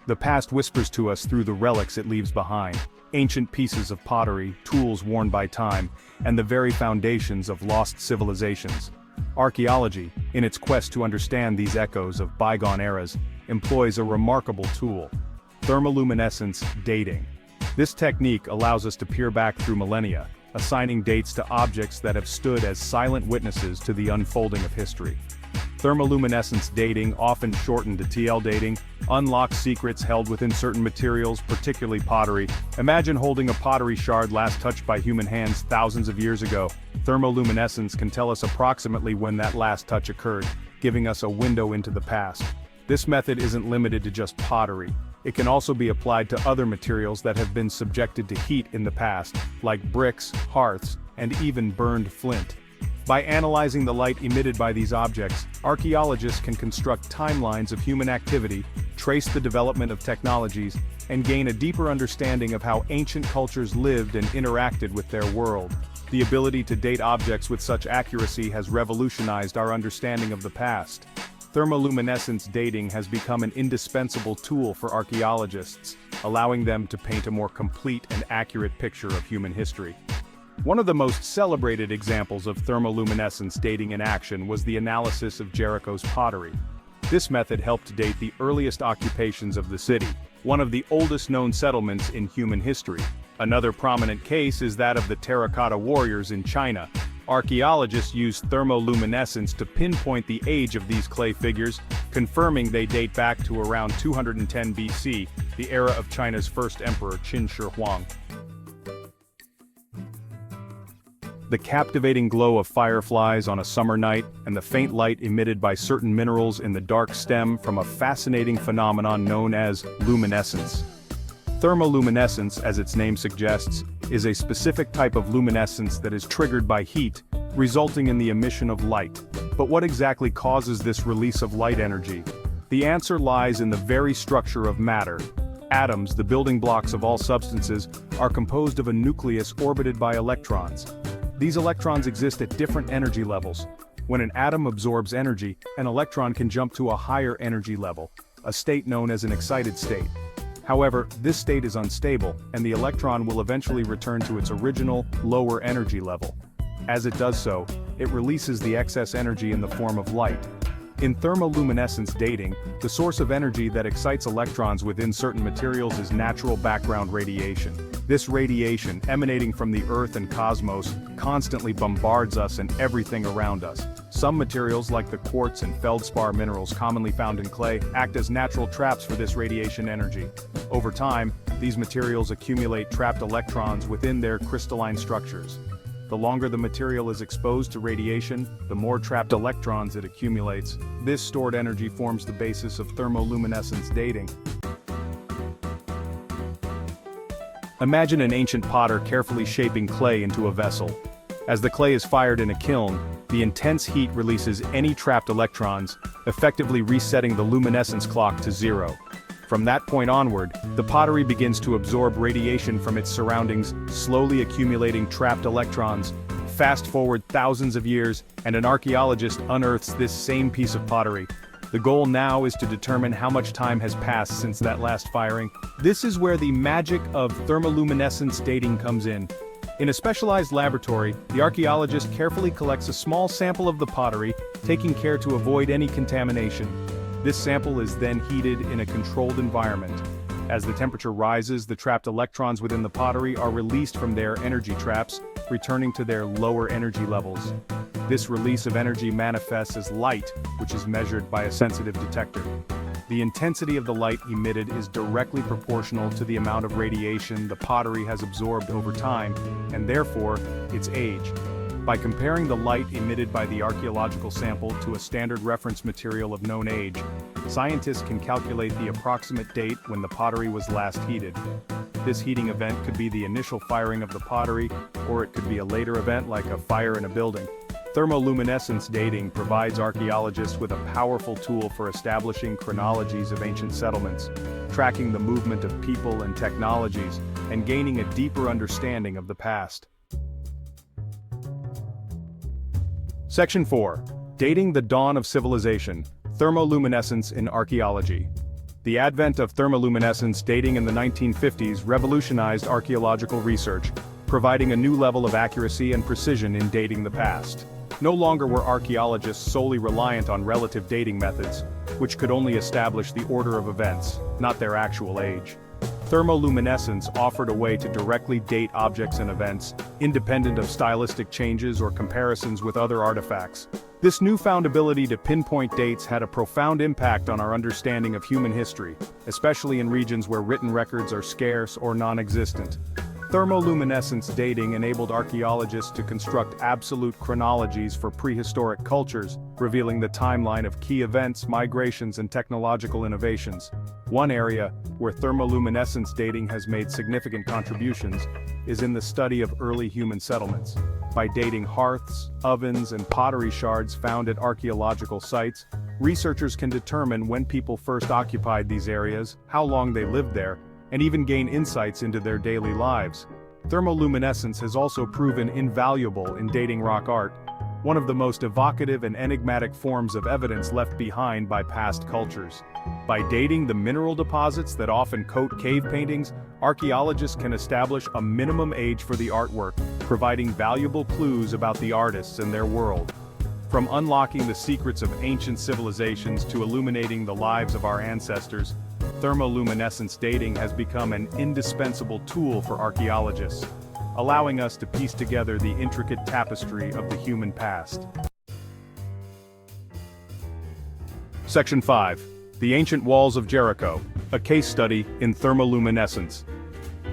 The past whispers to us through the relics it leaves behind, ancient pieces of pottery, tools worn by time, and the very foundations of lost civilizations. Archaeology, in its quest to understand these echoes of bygone eras, employs a remarkable tool: thermoluminescence dating. This technique allows us to peer back through millennia, assigning dates to objects that have stood as silent witnesses to the unfolding of history. Thermoluminescence dating, often shortened to TL dating, unlocks secrets held within certain materials, particularly pottery. Imagine holding a pottery shard last touched by human hands thousands of years ago. Thermoluminescence can tell us approximately when that last touch occurred, giving us a window into the past. This method isn't limited to just pottery. It can also be applied to other materials that have been subjected to heat in the past, like bricks, hearths, and even burned flint. By analyzing the light emitted by these objects, archaeologists can construct timelines of human activity, trace the development of technologies, and gain a deeper understanding of how ancient cultures lived and interacted with their world. The ability to date objects with such accuracy has revolutionized our understanding of the past. Thermoluminescence dating has become an indispensable tool for archaeologists, allowing them to paint a more complete and accurate picture of human history. One of the most celebrated examples of thermoluminescence dating in action was the analysis of Jericho's pottery. This method helped date the earliest occupations of the city, one of the oldest known settlements in human history. Another prominent case is that of the terracotta warriors in China. Archaeologists used thermoluminescence to pinpoint the age of these clay figures, confirming they date back to around 210 BC, the era of China's first emperor Qin Shi Huang. The captivating glow of fireflies on a summer night and the faint light emitted by certain minerals in the dark stem from a fascinating phenomenon known as luminescence. Thermoluminescence, as its name suggests, is a specific type of luminescence that is triggered by heat, resulting in the emission of light. But what exactly causes this release of light energy? The answer lies in the very structure of matter. Atoms, the building blocks of all substances, are composed of a nucleus orbited by electrons. These electrons exist at different energy levels. When an atom absorbs energy, an electron can jump to a higher energy level, a state known as an excited state. However, this state is unstable, and the electron will eventually return to its original, lower energy level. As it does so, it releases the excess energy in the form of light. In thermoluminescence dating, the source of energy that excites electrons within certain materials is natural background radiation. This radiation, emanating from the Earth and cosmos, constantly bombards us and everything around us. Some materials like the quartz and feldspar minerals commonly found in clay act as natural traps for this radiation energy. Over time, these materials accumulate trapped electrons within their crystalline structures. The longer the material is exposed to radiation, the more trapped electrons it accumulates. This stored energy forms the basis of thermoluminescence dating. Imagine an ancient potter carefully shaping clay into a vessel. As the clay is fired in a kiln, the intense heat releases any trapped electrons, effectively resetting the luminescence clock to zero. From that point onward, the pottery begins to absorb radiation from its surroundings, slowly accumulating trapped electrons. Fast forward thousands of years, and an archaeologist unearths this same piece of pottery. The goal now is to determine how much time has passed since that last firing. This is where the magic of thermoluminescence dating comes in. In a specialized laboratory, the archaeologist carefully collects a small sample of the pottery, taking care to avoid any contamination. This sample is then heated in a controlled environment. As the temperature rises, the trapped electrons within the pottery are released from their energy traps, returning to their lower energy levels. This release of energy manifests as light, which is measured by a sensitive detector. The intensity of the light emitted is directly proportional to the amount of radiation the pottery has absorbed over time, and therefore, its age. By comparing the light emitted by the archaeological sample to a standard reference material of known age, scientists can calculate the approximate date when the pottery was last heated. This heating event could be the initial firing of the pottery, or it could be a later event like a fire in a building. Thermoluminescence dating provides archaeologists with a powerful tool for establishing chronologies of ancient settlements, tracking the movement of people and technologies, and gaining a deeper understanding of the past. Section 4. Dating the Dawn of Civilization, Thermoluminescence in Archaeology. The advent of thermoluminescence dating in the 1950s revolutionized archaeological research, providing a new level of accuracy and precision in dating the past. No longer were archaeologists solely reliant on relative dating methods, which could only establish the order of events, not their actual age. Thermoluminescence offered a way to directly date objects and events, independent of stylistic changes or comparisons with other artifacts. This newfound ability to pinpoint dates had a profound impact on our understanding of human history, especially in regions where written records are scarce or non-existent. Thermoluminescence dating enabled archaeologists to construct absolute chronologies for prehistoric cultures, revealing the timeline of key events, migrations, and technological innovations. One area where thermoluminescence dating has made significant contributions is in the study of early human settlements. By dating hearths, ovens, and pottery shards found at archaeological sites, researchers can determine when people first occupied these areas, how long they lived there, and even gain insights into their daily lives. Thermoluminescence has also proven invaluable in dating rock art, one of the most evocative and enigmatic forms of evidence left behind by past cultures. By dating the mineral deposits that often coat cave paintings, archaeologists can establish a minimum age for the artwork, providing valuable clues about the artists and their world. From unlocking the secrets of ancient civilizations to illuminating the lives of our ancestors, thermoluminescence dating has become an indispensable tool for archaeologists, allowing us to piece together the intricate tapestry of the human past. Section 5. The Ancient Walls of Jericho, a case study in thermoluminescence.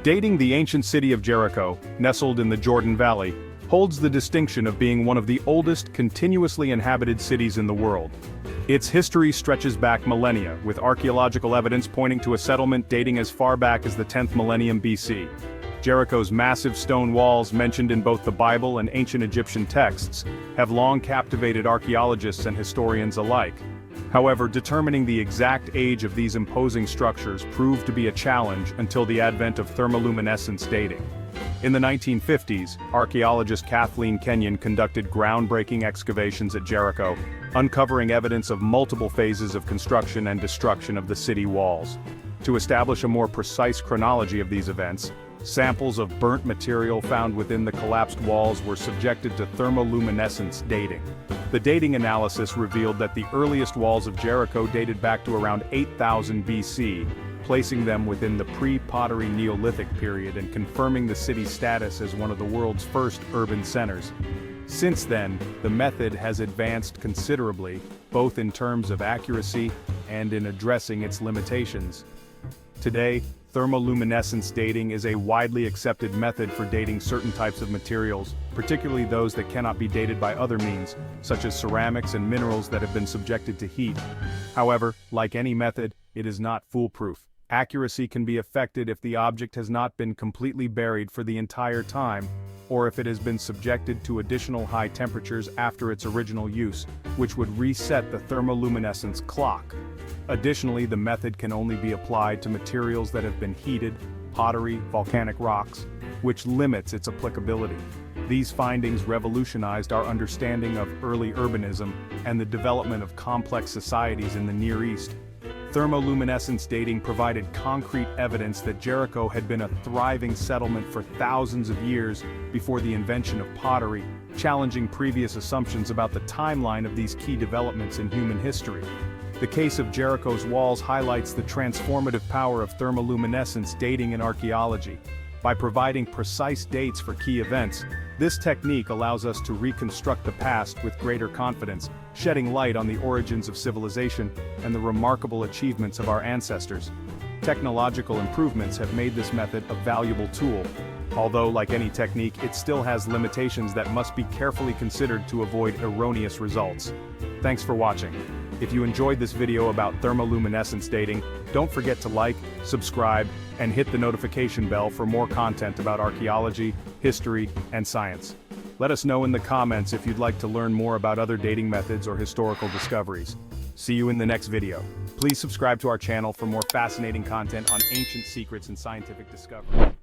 Dating the ancient city of Jericho, nestled in the Jordan Valley, holds the distinction of being one of the oldest continuously inhabited cities in the world. Its history stretches back millennia, with archaeological evidence pointing to a settlement dating as far back as the 10th millennium BC. Jericho's massive stone walls, mentioned in both the Bible and ancient Egyptian texts, have long captivated archaeologists and historians alike. However, determining the exact age of these imposing structures proved to be a challenge until the advent of thermoluminescence dating. In the 1950s, archaeologist Kathleen Kenyon conducted groundbreaking excavations at Jericho, uncovering evidence of multiple phases of construction and destruction of the city walls. To establish a more precise chronology of these events, samples of burnt material found within the collapsed walls were subjected to thermoluminescence dating. The dating analysis revealed that the earliest walls of Jericho dated back to around 8000 BC, placing them within the pre-pottery Neolithic period and confirming the city's status as one of the world's first urban centers. Since then, the method has advanced considerably, both in terms of accuracy and in addressing its limitations. Today, thermoluminescence dating is a widely accepted method for dating certain types of materials, particularly those that cannot be dated by other means, such as ceramics and minerals that have been subjected to heat. However, like any method, it is not foolproof. Accuracy can be affected if the object has not been completely buried for the entire time, or if it has been subjected to additional high temperatures after its original use, which would reset the thermoluminescence clock. Additionally, the method can only be applied to materials that have been heated, pottery, volcanic rocks, which limits its applicability. These findings revolutionized our understanding of early urbanism and the development of complex societies in the Near East. Thermoluminescence dating provided concrete evidence that Jericho had been a thriving settlement for thousands of years before the invention of pottery, challenging previous assumptions about the timeline of these key developments in human history. The case of Jericho's walls highlights the transformative power of thermoluminescence dating in archaeology. By providing precise dates for key events, this technique allows us to reconstruct the past with greater confidence, shedding light on the origins of civilization and the remarkable achievements of our ancestors. Technological improvements have made this method a valuable tool. Although, like any technique, it still has limitations that must be carefully considered to avoid erroneous results. Thanks for watching. If you enjoyed this video about thermoluminescence dating, don't forget to like, subscribe, and hit the notification bell for more content about archaeology, history, and science. Let us know in the comments if you'd like to learn more about other dating methods or historical discoveries. See you in the next video. Please subscribe to our channel for more fascinating content on ancient secrets and scientific discovery.